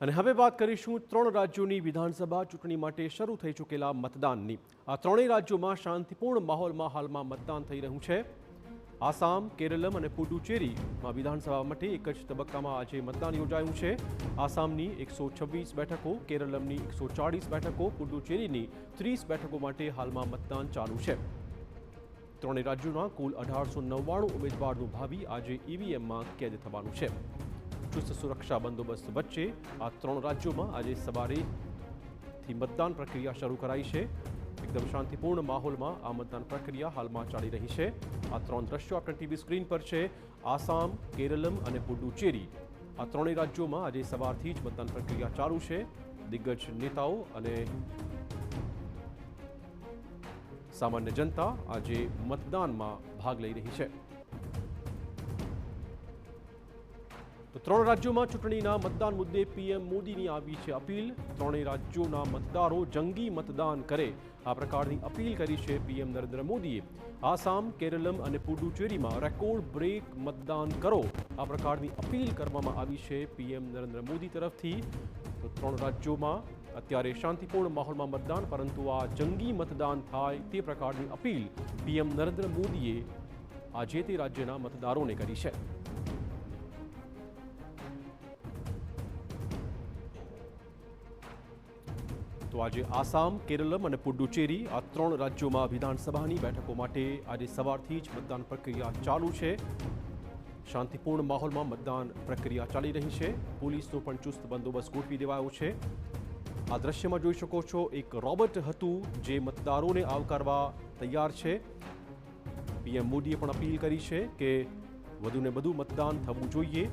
અને હવે વાત કરીશું 3 રાજ્યોની વિધાનસભા ચૂંટણી માટે શરૂ થઈ ચૂકેલા મતદાનની। આ ત્રણેય રાજ્યોમાં શાંતિપૂર્ણ માહોલમાં હાલમાં મતદાન થઈ રહ્યું છે। આસામ, કેરલમ અને પુડુચેરીમાં વિધાનસભા માટે એક જ તબક્કામાં આજે મતદાન યોજાયું છે। આસામની 126 બેઠકો, કેરલમની 140 બેઠકો, પુડુચેરીની 30 બેઠકો માટે હાલમાં મતદાન ચાલુ છે। ત્રણેય રાજ્યોના કુલ 1899 ઉમેદવારનું ભાવિ આજે ઈવીએમમાં કેદ થવાનું છે। ચુસ્ત સુરક્ષા બંદોબસ્ત વચ્ચે આ 3 રાજ્યોમાં આજે સવારેથી મતદાન પ્રક્રિયા શરૂ કરાઈ છે। એકદમ શાંતિપૂર્ણ માહોલમાં આ મતદાન પ્રક્રિયા હાલમાં ચાલી રહી છે। આ 3 દ્રશ્યો આપણા ટીવી સ્ક્રીન પર છે। આસામ, કેરલમ અને પુડુચેરી આ ત્રણેય રાજ્યોમાં આજે સવારથી જ મતદાન પ્રક્રિયા ચાલુ છે। દિગ્ગજ નેતાઓ અને સામાન્ય જનતા આજે મતદાનમાં ભાગ લઈ રહી છે। તો 3 રાજ્યોમાં ચૂંટણીના મતદાન મુદ્દે પીએમ મોદીની આવી છે અપીલ। ત્રણેય રાજ્યોના મતદારો જંગી મતદાન કરે આ પ્રકારની અપીલ કરી છે પીએમ નરેન્દ્ર મોદીએ। આસામ, કેરલમ અને પુડુચેરીમાં રેકોર્ડ બ્રેક મતદાન કરો આ પ્રકારની અપીલ કરવામાં આવી છે પીએમ નરેન્દ્ર મોદી તરફથી। તો 3 રાજ્યોમાં અત્યારે શાંતિપૂર્ણ માહોલમાં મતદાન, પરંતુ આ જંગી મતદાન થાય તે પ્રકારની અપીલ પીએમ નરેન્દ્ર મોદીએ આજે તે રાજ્યના મતદારોને કરી છે। તો આજે આસામ, કેરલમ અને પુડુચેરી આ 3 રાજ્યોમાં વિધાનસભાની બેઠકો માટે આજે સવારથી જ મતદાન પ્રક્રિયા ચાલુ છે। શાંતિપૂર્ણ માહોલમાં મતદાન પ્રક્રિયા ચાલી રહી છે। પોલીસનો પણ ચુસ્ત બંદોબસ્ત ગોઠવી દેવાયો છે। આ દ્રશ્યમાં જોઈ શકો છો, એક રોબોટ હતું જે મતદારોને આવકારવા તૈયાર છે। પીએમ મોદીએ પણ અપીલ કરી છે કે વધુને વધુ મતદાન થવું જોઈએ।